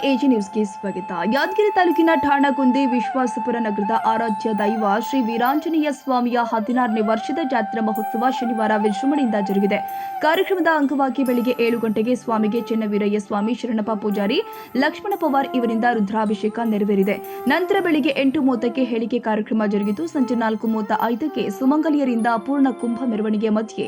AG ನ್ಯೂಸ್ಗೆ ಸ್ವಾಗತ. ಯಾದಗಿರಿ ತಾಲೂಕಿನ ಠಾಣಗುಂದಿ ವಿಶ್ವಾಸಪುರ ನಗರದ ಆರಾಧ್ಯ ದೈವ ಶ್ರೀ ವೀರಾಂಜನೇಯ ಸ್ವಾಮಿಯ 16ನೇ ವರ್ಷದ ಜಾತ್ರಾ ಮಹೋತ್ಸವ ಶನಿವಾರ ವಿಜೃಂಭಣೆಯಿಂದ ಜರುಗಿದೆ. ಕಾರ್ಯಕ್ರಮದ ಅಂಗವಾಗಿ ಬೆಳಿಗ್ಗೆ 7 ಗಂಟೆಗೆ ಸ್ವಾಮಿಗೆ ಚೆನ್ನವೀರಯ್ಯ ಸ್ವಾಮಿ, ಶರಣಪ್ಪ ಪೂಜಾರಿ, ಲಕ್ಷ್ಮಣ ಪವಾರ್ ಇವರಿಂದ ರುದ್ರಾಭಿಷೇಕ ನೆರವೇರಿದೆ. ನಂತರ ಬೆಳಿಗ್ಗೆ 8:30ಕ್ಕೆ ಹೇಳಿಕೆ ಕಾರ್ಯಕ್ರಮ ಜರುಗಿತು. ಸಂಜೆ 4:35ಕ್ಕೆ ಸುಮಂಗಲಿಯರಿಂದ ಪೂರ್ಣ ಕುಂಭ ಮೆರವಣಿಗೆ ಮಧ್ಯೆ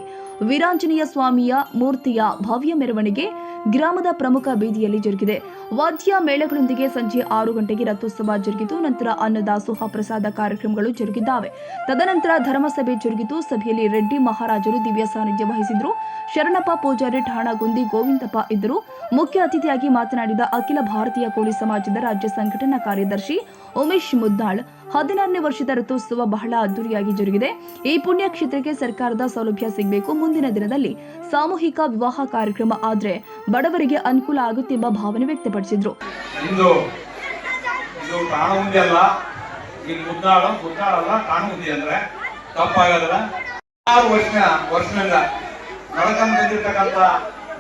ವೀರಾಂಜನೇಯ ಸ್ವಾಮಿಯ ಮೂರ್ತಿಯ ಭವ್ಯ ಮೆರವಣಿಗೆ ಗ್ರಾಮದ ಪ್ರಮುಖ ಬೀದಿಯಲ್ಲಿ ಜರುಗಿದೆ. ವಾದ್ಯ ಮೇಳಗಳೊಂದಿಗೆ ಸಂಜೆ 6 ಗಂಟೆಗೆ ರಥೋತ್ಸವ ಜರುಗಿತು. ನಂತರ ಅನ್ನದಾಸೋಹ ಪ್ರಸಾದ ಕಾರ್ಯಕ್ರಮಗಳು ಜರುಗಿದ್ದಾವೆ. ತದನಂತರ ಧರ್ಮಸಭೆ ಜರುಗಿತು. ಸಭೆಯಲ್ಲಿ ರೆಡ್ಡಿ ಮಹಾರಾಜರು ದಿವ್ಯ ಸಾನ್ನಿಧ್ಯ ವಹಿಸಿದ್ರು. ಶರಣಪ್ಪ ಪೂಜಾರಿ, ಠಾಣಗುಂದಿ ಗೋವಿಂದಪ್ಪ ಇದ್ದರು. ಮುಖ್ಯ ಅತಿಥಿಯಾಗಿ ಮಾತನಾಡಿದ ಅಖಿಲ ಭಾರತೀಯ ಕೋಳಿ ಸಮಾಜದ ರಾಜ್ಯ ಸಂಘಟನಾ ಕಾರ್ಯದರ್ಶಿ ಉಮೇಶ್ ಮುದ್ದಾಳ್, 16ನೇ ವರ್ಷದ ರಥೋತ್ಸವ ಬಹಳ ಅದ್ದೂರಿಯಾಗಿ ಜರುಗಿದೆ. ಈ ಪುಣ್ಯ ಕ್ಷೇತ್ರಕ್ಕೆ ಸರ್ಕಾರದ ಸೌಲಭ್ಯ ಸಿಗಬೇಕು. ಮುಂದಿನ ದಿನದಲ್ಲಿ ಸಾಮೂಹಿಕ ವಿವಾಹ ಕಾರ್ಯಕ್ರಮ ಆದ್ರೆ ಬಡವರಿಗೆ ಅನುಕೂಲ ಆಗುತ್ತೆಂಬ ಭಾವನೆ ವ್ಯಕ್ತಪಡಿಸಿದ್ರು.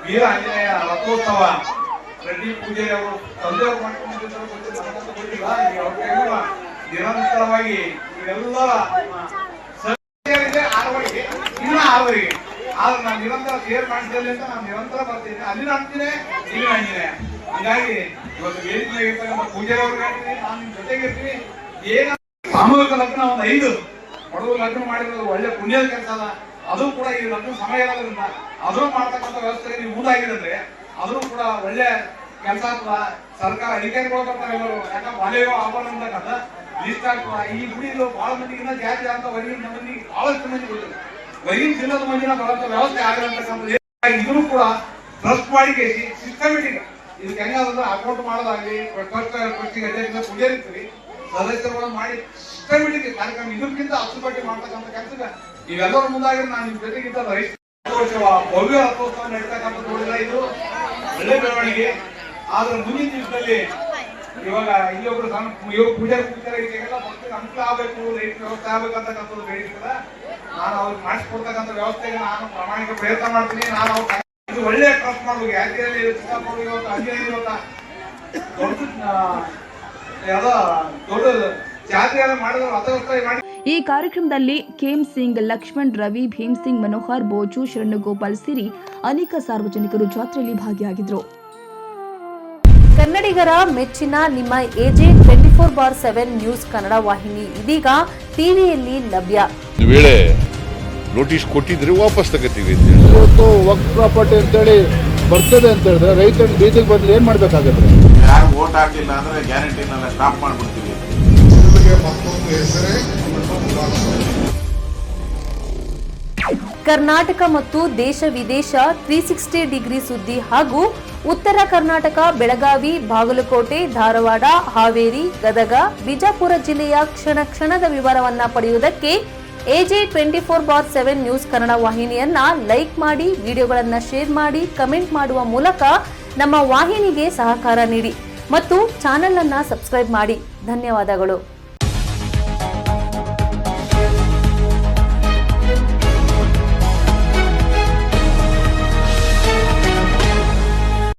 ವೀರ ಆಂಜನೇಯ ರಥೋತ್ಸವ ರೆಡ್ಡಿ ಪೂಜಾರಿ ಅವರು ತಂದೆಯವರು ನಿರಂತರವಾಗಿ ಇವೆಲ್ಲರ ಇನ್ನ ಆವರಿಗೆ ಆದ್ರೆ ನಾನು ನಿರಂತರ ಶೇರ್ ಮಾಡಿದಲ್ಲಿ ಅಂತ ನಾನು ನಿರಂತರ ಬರ್ತೀನಿ. ಅಲ್ಲಿನ ಅಂತೀನಿ, ಇಲ್ಲಿನ ಅಂಜನೇಯ. ಹಂಗಾಗಿ ಇವತ್ತು ವೇದಿಕೆ ಇರ್ತಕ್ಕಂಥ ಪೂಜಾರಿ ಅವ್ರಿಗೆ ಹೇಳ್ತೀನಿ, ನಾನು ನಿಮ್ ಜೊತೆಗಿರ್ತೀನಿ. ಏನ ಸಾಮೂಹಿಕ ಲಗ್ನ ಒಂದು 5 ಬಡವರು ಲಗ್ನ ಮಾಡಿರೋದು ಒಳ್ಳೆ ಪುಣ್ಯದ ಕೆಲಸ ಅದ. ಅದು ಕೂಡ ಈ ಲಗ್ನ ಸಮಯ ಇರೋದ್ರಿಂದ ಅದನ್ನು ಮಾಡ್ತಕ್ಕಂಥ ವ್ಯವಸ್ಥೆಗೆ ನೀವು ಮುಂದಾಗಿದ್ರೆ ಅದನ್ನು ಕೂಡ ಒಳ್ಳೆ ಕೆಲಸ ಆಗ್ತದ. ಸರ್ಕಾರ ಅಧಿಕಾರಿಗಳು ಬರ್ತಾರೆ ಎಲ್ಲರೂ, ಯಾಕಂದ್ರೆ ಬಾಲ್ಯ ಆಭರಣ ಅಂತಕ್ಕಂಥ ಲಿಸ್ಟ್ ಆಗ್ತದ. ಈ ಗುಡಿಗಳು ಬಹಳ ಮಂದಿಗಿನ್ನ ಜಾತಿ ಅಂತ ಹೊರಗಿನ ಮಂದಿಗೆ ಬಹಳಷ್ಟು ಮಂದಿ ಗೊತ್ತಿಲ್ಲ. ಹೊರಗಿನ ಜಿಲ್ಲದ ಮಂದಿನ ಬರೋಂಥ ವ್ಯವಸ್ಥೆ ಆಗಿರತಕ್ಕಂಥದ್ದು. ಇದನ್ನು ಕೂಡ ಟ್ರಸ್ಟ್ ಮಾಡಿಕೆ ಸಿಸ್ಟಮೆಟಿಕ್ ಇದಕ್ಕೆ ಹೆಂಗಾದ್ರೆ ಅಕೌಂಟ್ ಮಾಡೋದಾಗ್ಲಿ, ಟ್ರಸ್ಟಿಗೆ ಅಧ್ಯಕ್ಷ ಪೂಜಾರಿ ಇರ್ತೀವಿ, ಸದಸ್ಯರುಗಳು ಮಾಡಿ ಸಿಸ್ಟಮೆಟಿಕ್ ಕಾರ್ಯಕ್ರಮ ಇದಕ್ಕಿಂತ ಅಚ್ಚುಕಟ್ಟಿ ಮಾಡ್ತಕ್ಕಂಥ ಕೆಲಸ ಇವೆಲ್ಲರ ಮುಂದಾಗಿ ನಾನು ನಿಮ್ಮ ಜೊತೆಗಿದ್ದ ಭವ್ಯ ರಥೋತ್ಸವ ನಡೀತಕ್ಕಂಥ ನೋಡಿದ್ರೆ ಇದು ಒಳ್ಳೆ ಬೆಳವಣಿಗೆ. ಆದ್ರೆ ಮುಂದಿನ ದಿವಸದಲ್ಲಿ ಇವಾಗ ಇಲ್ಲೊಬ್ರು ಪೂಜಾರಿ ಇದಕ್ಕೆಲ್ಲ ಭಕ್ತಿಗೆ ಅನುಕೂಲ ಆಗಬೇಕು, ಲೈಟ್ ವ್ಯವಸ್ಥೆ ಆಗ್ಬೇಕಂತಕ್ಕಂಥದ್ದು ಬೇಡಿರ್ತದ. ನಾನು ಅವ್ರಿಗೆ ಮಾಡಿಸ್ಕೊಡ್ತಕ್ಕಂಥ ವ್ಯವಸ್ಥೆಗೆ ನಾನು ಪ್ರಾಮಾಣಿಕ ಪ್ರಯತ್ನ ಮಾಡ್ತೀನಿ. ನಾನು ಅವ್ರು ಇದು ಒಳ್ಳೆ ಟ್ರಸ್ಟ್ ಮಾಡ್ಬೇಕು. ಯಾದಗಿರಿಯಲ್ಲಿ ಚಿಕ್ಕಪ್ಪ ಇವತ್ತು ಅಂಜನೇಯ ಇವತ್ತ ದೊಡ್ಡ ಜಾತಿಯನ್ನು ಮಾಡಿದ್ರು ರಥೋತ್ಸವ ಮಾಡಿ. ಈ ಕಾರ್ಯಕ್ರಮದಲ್ಲಿ ಕೇಮ್ ಸಿಂಗ್, ಲಕ್ಷ್ಮಣ್, ರವಿ, ಭೀಮ್ ಸಿಂಗ್, ಮನೋಹರ್, ಬೋಜು, ಶರಣಗೋಪಾಲ್ ಸೇರಿ ಅನೇಕ ಸಾರ್ವಜನಿಕರು ಜಾತ್ರೆಯಲ್ಲಿ ಭಾಗಿಯಾಗಿದ್ದರು. ಕನ್ನಡಿಗರ ಮೆಚ್ಚಿನ ನಿಮ್ಮ ಎಜೆ 24/7 ನ್ಯೂಸ್ ಕನ್ನಡ ವಾಹಿನಿ ಇದೀಗ ಟಿವಿಯಲ್ಲಿ ಲಭ್ಯ. ವೇಳೆ ನೋಟಿಸ್ ಕೊಟ್ಟಿದ್ರೆ ವಾಪಸ್ ತಗೋತೀವಿ. ಇವತ್ತು ವಕ್ಫ್ ಪ್ರಾಪರ್ಟಿ ಅಂತೇಳಿ ಬರ್ತದೆ ಅಂತ ಹೇಳಿದ್ರೆ ರೈತರ ಬೀದಿಗೆ ಬದಲು ಏನ್ ಮಾಡ್ಬೇಕಾಗತ್ತೆ? ಯಾರು ವೋಟ್ ಹಾಕಲಿಲ್ಲ ಅಂದ್ರೆ ಗ್ಯಾರಂಟಿನೆಲ್ಲ ಸ್ಟಾಪ್ ಮಾಡ್ಬಿಡ್ತೀವಿ. ಕರ್ನಾಟಕ ಮತ್ತು ದೇಶ ವಿದೇಶ 360 ಡಿಗ್ರಿ ಸುದ್ದಿ ಹಾಗೂ ಉತ್ತರ ಕರ್ನಾಟಕ, ಬೆಳಗಾವಿ, ಬಾಗಲಕೋಟೆ, ಧಾರವಾಡ, ಹಾವೇರಿ, ಗದಗ, ಬಿಜಾಪುರ ಜಿಲ್ಲೆಯ ಕ್ಷಣ ಕ್ಷಣದ ವಿವರವನ್ನ ಪಡೆಯುವುದಕ್ಕೆ ಎಜೆ 24/7 ನ್ಯೂಸ್ ಕನ್ನಡ ವಾಹಿನಿಯನ್ನ ಲೈಕ್ ಮಾಡಿ, ವಿಡಿಯೋಗಳನ್ನ ಶೇರ್ ಮಾಡಿ, ಕಮೆಂಟ್ ಮಾಡುವ ಮೂಲಕ ನಮ್ಮ ವಾಹಿನಿಗೆ ಸಹಕಾರ ನೀಡಿ ಮತ್ತು ಚಾನೆಲ್ ಅನ್ನ ಸಬ್ಸ್ಕ್ರೈಬ್ ಮಾಡಿ. ಧನ್ಯವಾದಗಳು.